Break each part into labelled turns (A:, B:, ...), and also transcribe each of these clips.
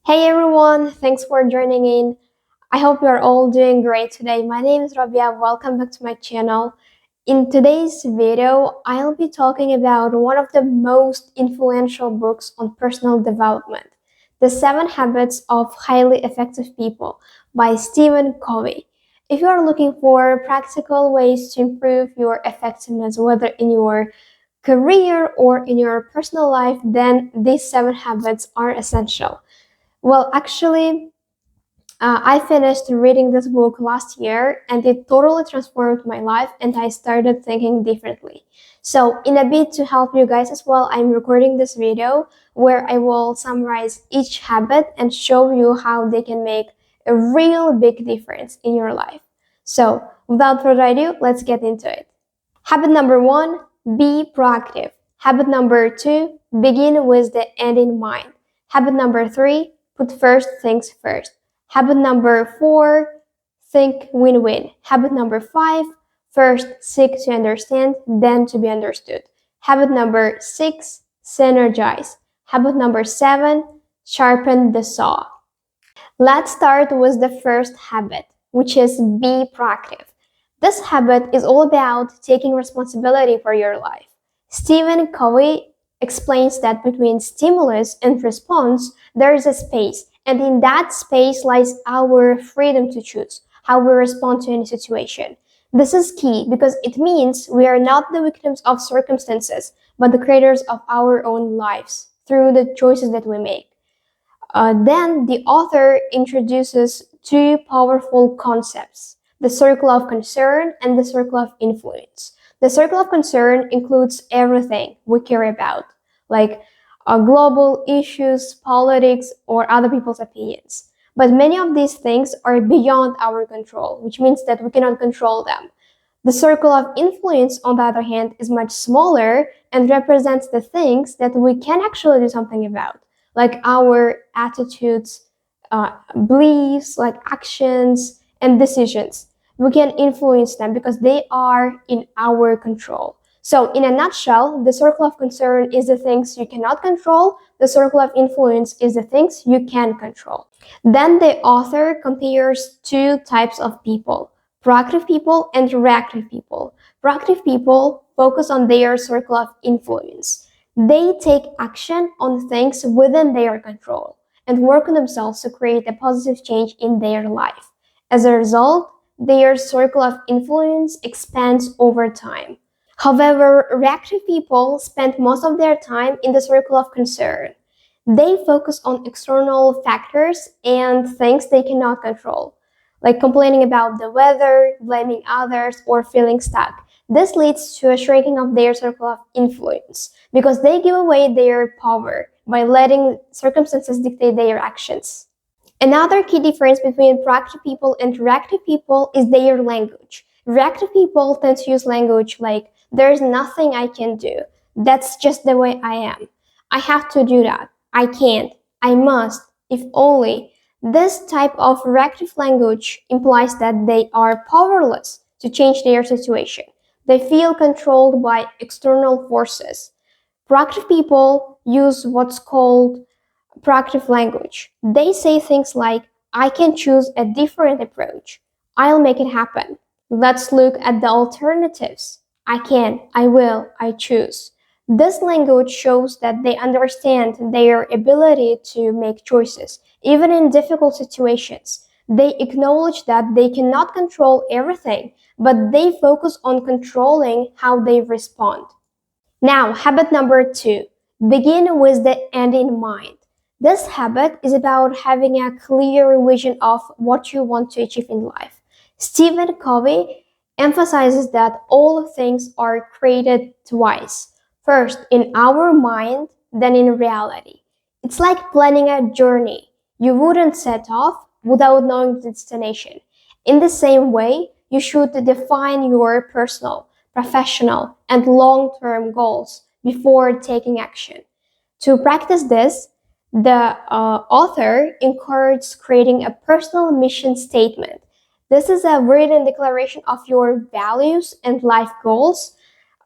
A: Hey everyone, thanks for joining in. I hope you are all doing great today. My name is Robiya. Welcome back to my channel. In today's video, I'll be talking about one of the most influential books on personal development, The 7 Habits of Highly Effective People by Stephen Covey. If you are looking for practical ways to improve your effectiveness, whether in your career or in your personal life, then these 7 habits are essential. Well, actually, I finished reading this book last year and it totally transformed my life and I started thinking differently. So, in a bit to help you guys as well, I'm recording this video where I will summarize each habit and show you how they can make a real big difference in your life. So, without further ado, let's get into it. Habit number 1, be proactive. Habit number 2, begin with the end in mind. Habit number 3, put first things first. Habit number 4, think win-win. Habit number 5, first seek to understand, then to be understood. Habit number 6, synergize. Habit number 7, sharpen the saw. Let's start with the first habit, which is be proactive. This habit is all about taking responsibility for your life. Stephen Covey explains that between stimulus and response, there is a space, and in that space lies our freedom to choose how we respond to any situation. This is key because it means we are not the victims of circumstances, but the creators of our own lives through the choices that we make. Then the author introduces two powerful concepts, the circle of concern and the circle of influence. The circle of concern includes everything we care about, like global issues, politics, or other people's opinions. But many of these things are beyond our control, which means that we cannot control them. The circle of influence, on the other hand, is much smaller and represents the things that we can actually do something about, like our attitudes, beliefs, like actions and decisions. We can influence them because they are in our control. So, in a nutshell, the circle of concern is the things you cannot control, the circle of influence is the things you can control. Then the author compares two types of people, proactive people and reactive people. Proactive people focus on their circle of influence. They take action on things within their control and work on themselves to create a positive change in their life. As a result, their circle of influence expands over time. However, reactive people spend most of their time in the circle of concern. They focus on external factors and things they cannot control, like complaining about the weather, blaming others, or feeling stuck. This leads to a shrinking of their circle of influence because they give away their power by letting circumstances dictate their actions. Another key difference between proactive people and reactive people is their language. Reactive people tend to use language like, there's nothing I can do. That's just the way I am. I have to do that. I can't. I must. If only. This type of reactive language implies that they are powerless to change their situation. They feel controlled by external forces. Proactive people use what's called proactive language. They say things like, I can choose a different approach. I'll make it happen. Let's look at the alternatives. I can, I will, I choose. This language shows that they understand their ability to make choices, even in difficult situations. They acknowledge that they cannot control everything, but they focus on controlling how they respond. Now, habit number 2, begin with the end in mind. This habit is about having a clear vision of what you want to achieve in life. Stephen Covey emphasizes that all things are created twice. First in our mind, then in reality. It's like planning a journey. You wouldn't set off without knowing the destination. In the same way, you should define your personal, professional, and long-term goals before taking action. To practice this, the author encourages creating a personal mission statement. This is a written declaration of your values and life goals.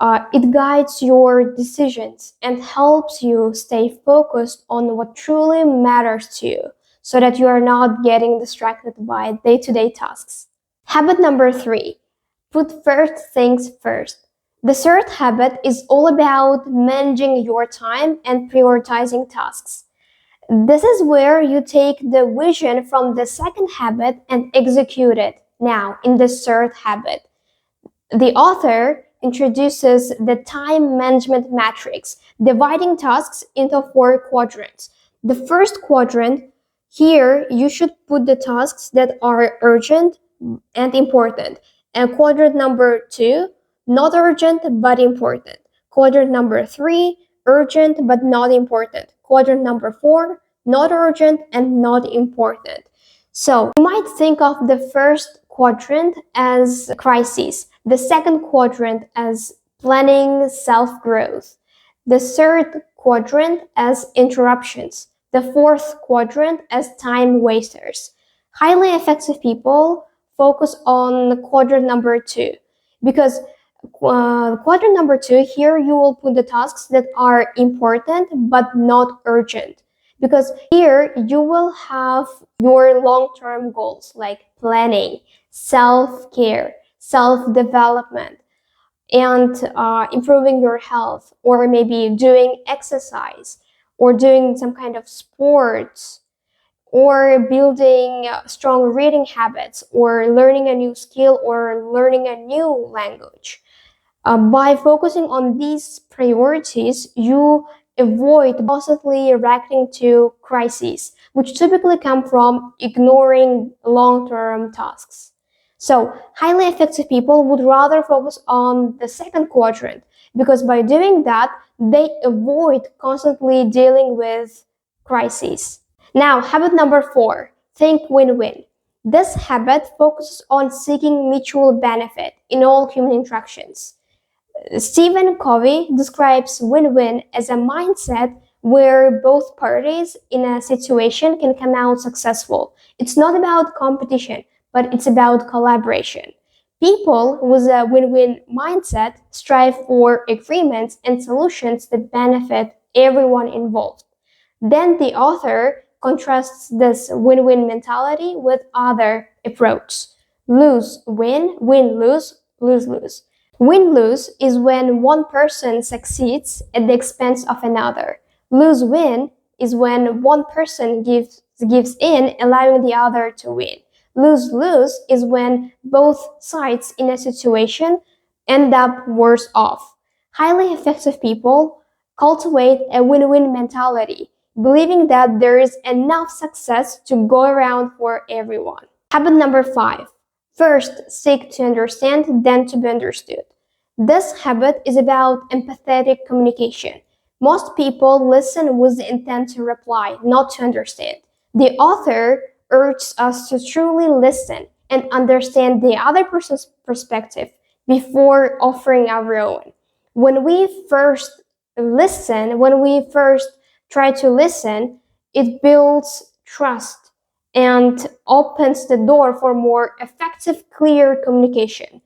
A: It guides your decisions and helps you stay focused on what truly matters to you. so that you are not getting distracted by day-to-day tasks. Habit number 3, put first things first. The third habit is all about managing your time and prioritizing tasks. This is where you take the vision from the second habit and execute it now in the third habit. The author introduces the time management matrix, dividing tasks into 4 quadrants. The first quadrant, here you should put the tasks that are urgent and important. And quadrant number 2, not urgent but important. Quadrant number 3, urgent but not important. Quadrant number 4, not urgent and not important. So you might think of the first quadrant as crises, the second quadrant as planning self-growth, the third quadrant as interruptions, the fourth quadrant as time wasters. Highly effective people focus on quadrant number 2 because quadrant number 2, here you will put the tasks that are important but not urgent, because here you will have your long-term goals like planning, self-care, self-development, and improving your health, or maybe doing exercise, or doing some kind of sports, or building strong reading habits, or learning a new skill, or learning a new language. By focusing on these priorities, you avoid constantly reacting to crises, which typically come from ignoring long-term tasks. So, highly effective people would rather focus on the second quadrant, because by doing that, they avoid constantly dealing with crises. Now, habit number 4, think win-win. This habit focuses on seeking mutual benefit in all human interactions. Stephen Covey describes win-win as a mindset where both parties in a situation can come out successful. It's not about competition, but it's about collaboration. People with a win-win mindset strive for agreements and solutions that benefit everyone involved. Then the author contrasts this win-win mentality with other approach: lose-win, win-lose, lose-lose. Win-lose is when one person succeeds at the expense of another. Lose-win is when one person gives in, allowing the other to win. Lose-lose is when both sides in a situation end up worse off. Highly effective people cultivate a win-win mentality, believing that there is enough success to go around for everyone. Habit number 5. First, seek to understand, then to be understood. This habit is about empathetic communication. Most people listen with the intent to reply, not to understand. The author urges us to truly listen and understand the other person's perspective before offering our own. When we first try to listen, it builds trust and opens the door for more effective, clear communication.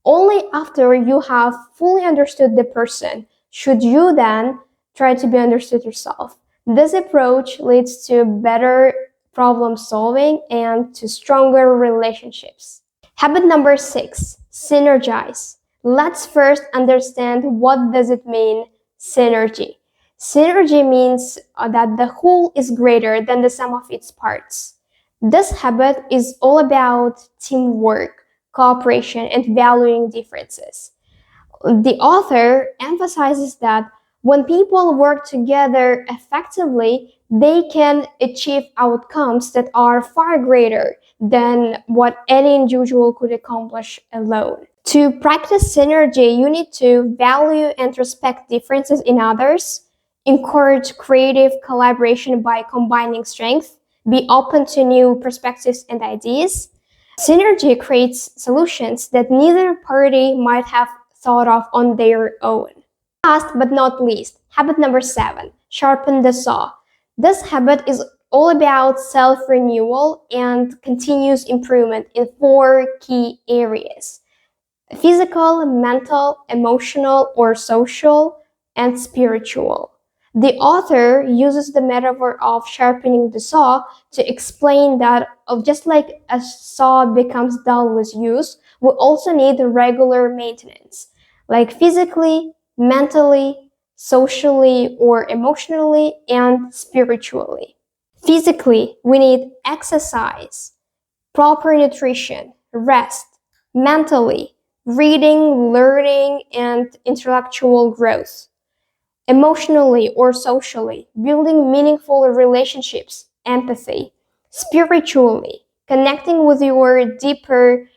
A: Only after you have fully understood the person should you then try to be understood yourself. This approach leads to better problem solving and to stronger relationships. Habit number 6, synergize. Let's first understand what does it mean, synergy. Synergy means that the whole is greater than the sum of its parts. This habit is all about teamwork, cooperation, and valuing differences. The author emphasizes that when people work together effectively, they can achieve outcomes that are far greater than what any individual could accomplish alone. To practice synergy, you need to value and respect differences in others, encourage creative collaboration by combining strengths, be open to new perspectives and ideas. Synergy creates solutions that neither party might have thought of on their own. Last but not least, habit number 7, sharpen the saw. This habit is all about self-renewal and continuous improvement in 4 key areas: physical, mental, emotional, or social, and spiritual. The author uses the metaphor of sharpening the saw to explain that just like a saw becomes dull with use, we also need regular maintenance, like physically, mentally, socially, or emotionally, and spiritually. Physically, we need exercise, proper nutrition, rest. Mentally, reading, learning, and intellectual growth. Emotionally or socially, building meaningful relationships, empathy. Spiritually, connecting with your deeper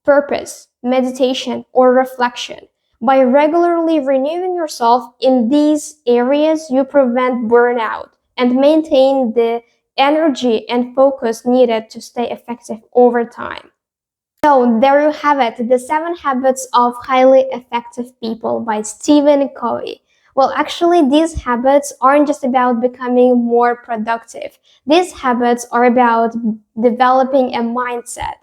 A: purpose, meditation, or reflection. By regularly renewing yourself in these areas, you prevent burnout and maintain the energy and focus needed to stay effective over time. So there you have it, The 7 Habits of Highly Effective People by Stephen Covey. Well, actually, these habits aren't just about becoming more productive. These habits are about developing a mindset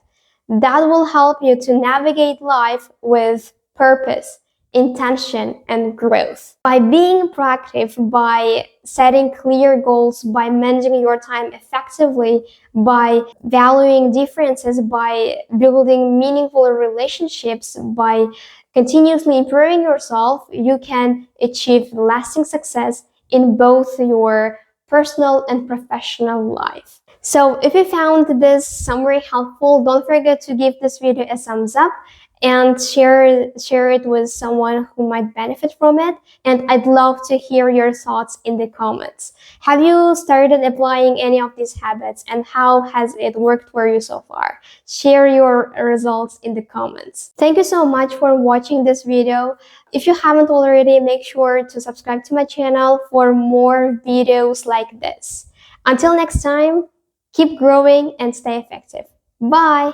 A: that will help you to navigate life with purpose, intention, and growth. By being proactive, by setting clear goals, by managing your time effectively, by valuing differences, by building meaningful relationships, by continuously improving yourself, you can achieve lasting success in both your personal and professional life. So if you found this summary helpful, don't forget to give this video a thumbs up and share it with someone who might benefit from it. And I'd love to hear your thoughts in the comments. Have you started applying any of these habits, and how has it worked for you so far? Share your results in the comments. Thank you so much for watching this video. If you haven't already, make sure to subscribe to my channel for more videos like this. Until next time, keep growing and stay effective. Bye!